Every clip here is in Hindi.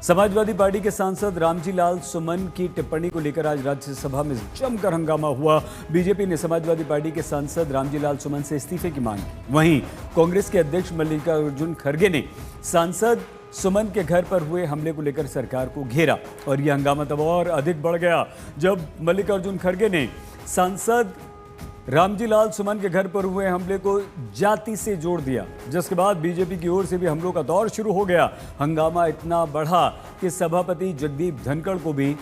समाजवादी पार्टी के सांसद रामजी लाल सुमन की टिप्पणी को लेकर आज राज्यसभा में जमकर हंगामा हुआ। बीजेपी ने समाजवादी पार्टी के सांसद रामजी लाल सुमन से इस्तीफे की मांग की। वहीं कांग्रेस के अध्यक्ष मल्लिकार्जुन खड़गे ने सांसद सुमन के घर पर हुए हमले को लेकर सरकार को घेरा और यह हंगामा तब और अधिक बढ़ गया जब मल्लिकार्जुन खड़गे ने सांसद रामजी लाल सुमन के घर पर हुए हमले को जाति से जोड़ दिया, जिसके बाद बीजेपी की ओर से भी हमलों का दौर शुरू हो गया। हंगामा इतना बढ़ा कि सभापति जगदीप धनखड़ को भी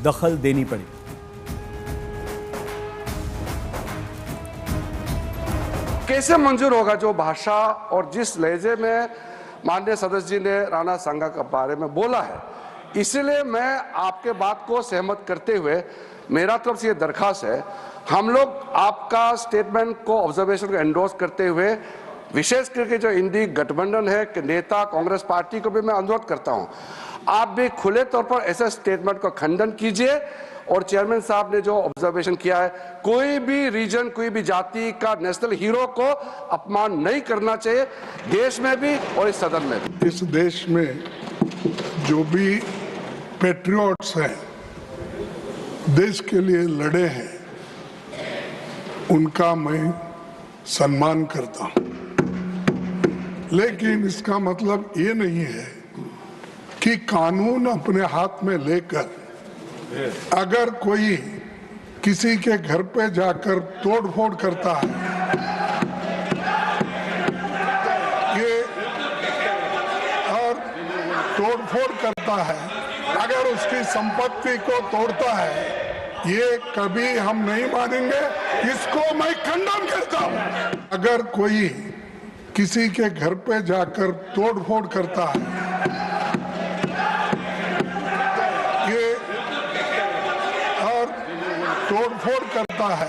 दखल देनी पड़ी। कैसे मंजूर होगा जो भाषा और जिस लहजे में माननीय सदस्य जी ने राणा सांगा के बारे में बोला है, इसलिए मैं आपके बात को सहमत करते हुए मेरा तरफ से ये दरखास्त है, हम लोग आपका स्टेटमेंट को ऑब्जर्वेशन को एंडोर्स करते हुए विशेष करके जो इंडी गठबंधन है कि नेता कांग्रेस पार्टी को भी मैं अनुरोध करता हूं, आप भी खुले तौर पर ऐसे स्टेटमेंट का खंडन कीजिए और चेयरमैन साहब ने जो ऑब्जर्वेशन किया है, कोई भी रीजन कोई भी जाति का नेशनल हीरो को अपमान नहीं करना चाहिए, देश में भी और इस सदन में भी। इस देश में जो भी पैट्रियट्स हैं, देश के लिए लड़े हैं, उनका मैं सम्मान करता हूं, लेकिन इसका मतलब ये नहीं है कि कानून अपने हाथ में लेकर अगर कोई किसी के घर पे जाकर तोड़फोड़ करता है, ये और तोड़फोड़ करता है, अगर उसकी संपत्ति को तोड़ता है, ये कभी हम नहीं मानेंगे। इसको मैं खंडन करता हूं। अगर कोई किसी के घर पे जाकर तोड़फोड़ करता है, ये और तोड़फोड़ करता है,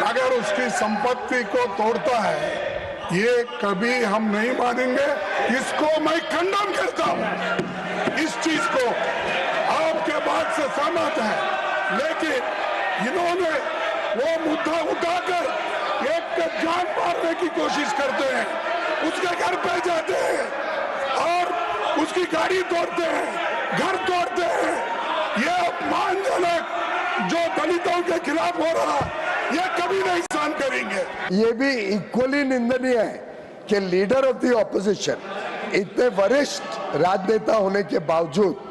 अगर उसकी संपत्ति को तोड़ता है, ये कभी हम नहीं मानेंगे। इसको मैं खंडन करता हूं। इस चीज को आपके बात से सहमत है, लेकिन इन्होंने वो मुद्दा उठाकर एक जान मारने की कोशिश करते हैं, उसके घर पे जाते हैं और उसकी गाड़ी तोड़ते हैं, घर तोड़ते हैं। ये अपमानजनक जो दलितों के खिलाफ हो रहा, ये कभी नहीं सहन करेंगे। ये भी इक्वली निंदनीय है कि लीडर ऑफ द ऑपोजिशन इतने वरिष्ठ राजनेता होने के बावजूद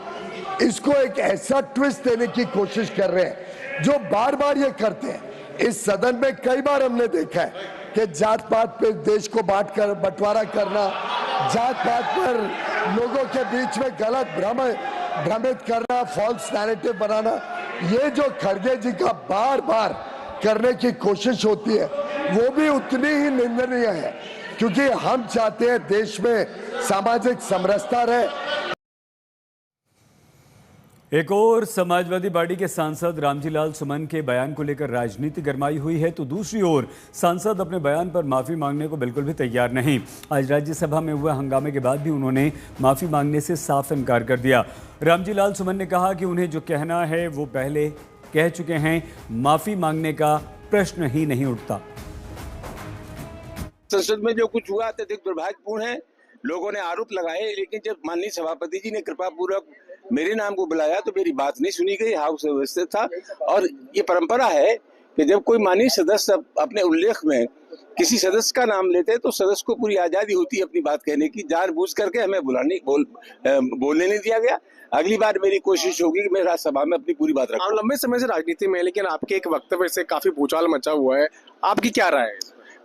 इसको एक ऐसा ट्विस्ट देने की कोशिश कर रहे हैं जो बार बार ये करते हैं। इस सदन में कई बार हमने देखा है कि जात पात पे देश को बंटवारा करना, जात पात पर लोगों के बीच में गलत भ्रमित करना, फॉल्स नैरेटिव बनाना, ये जो खड़गे जी का बार बार करने की कोशिश होती है, वो भी उतनी ही निंदनीय है, क्योंकि हम चाहते हैं देश में सामाजिक समरसता रहे। एक और समाजवादी पार्टी के सांसद रामजी लाल सुमन के बयान को लेकर राजनीति गरमाई हुई है, तो दूसरी ओर सांसद अपने बयान पर माफ़ी मांगने को बिल्कुल भी तैयार नहीं। आज राज्यसभा में हुए हंगामे के बाद भी उन्होंने माफ़ी मांगने से साफ इनकार कर दिया। रामजी लाल सुमन ने कहा कि उन्हें जो कहना है वो पहले कह चुके हैं, माफ़ी मांगने का प्रश्न ही नहीं उठता। संसद में जो कुछ हुआ अत्यधिक दुर्भाग्यपूर्ण है। लोगों ने आरोप लगाए, लेकिन जब माननीय सभापति जी ने कृपापूर्वक मेरे नाम को बुलाया तो मेरी बात नहीं सुनी गई। हाउस व्यवस्थित था और ये परंपरा है कि जब कोई माननीय सदस्य अपने उल्लेख में किसी सदस्य का नाम लेते हैं तो सदस्य को पूरी आजादी होती है अपनी बात कहने की। जानबूझ करके हमें बोलने नहीं दिया गया। अगली बार मेरी कोशिश होगी कि मैं राज्यसभा में अपनी पूरी बात रखूं। आप लंबे समय से राजनीति में, लेकिन आपके एक वक्तव्य से काफी भूचाल मचा हुआ है, आपकी क्या राय है?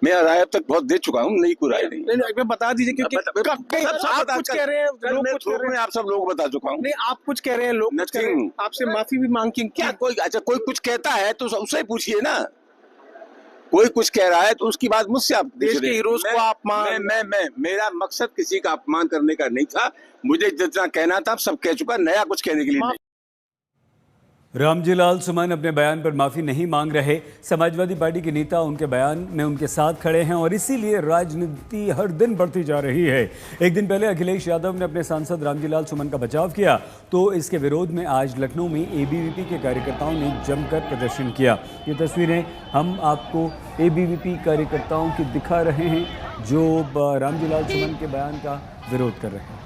मैं राय अब तक बहुत दे चुका हूँ, नई कोई राय नहीं। बता दीजिए, क्योंकि आप कुछ कह रहे हैं, लोग कुछ कह रहे हैं, आप सब लोग बता चुका हूँ। नहीं, आप कुछ कह रहे हैं, लोग कुछ कह रहे हैं, आपसे माफी भी मांग की क्या? कोई अच्छा कोई कुछ कहता है तो उससे पूछिए ना। कोई कुछ कह रहा है तो उसकी बात मुझसे आप देश के हीरोज को अपमान। मेरा मकसद किसी का अपमान करने का नहीं था। मुझे जितना कहना था सब कह चुका, नया कुछ कहने के लिए नहीं। रामजी लाल सुमन अपने बयान पर माफ़ी नहीं मांग रहे। समाजवादी पार्टी के नेता उनके बयान में उनके साथ खड़े हैं और इसीलिए राजनीति हर दिन बढ़ती जा रही है। एक दिन पहले अखिलेश यादव ने अपने सांसद रामजी लाल सुमन का बचाव किया, तो इसके विरोध में आज लखनऊ में एबीवीपी के कार्यकर्ताओं ने जमकर प्रदर्शन किया। ये तस्वीरें हम आपको एबीवीपी कार्यकर्ताओं की दिखा रहे हैं जो रामजी लाल सुमन के बयान का विरोध कर रहे हैं।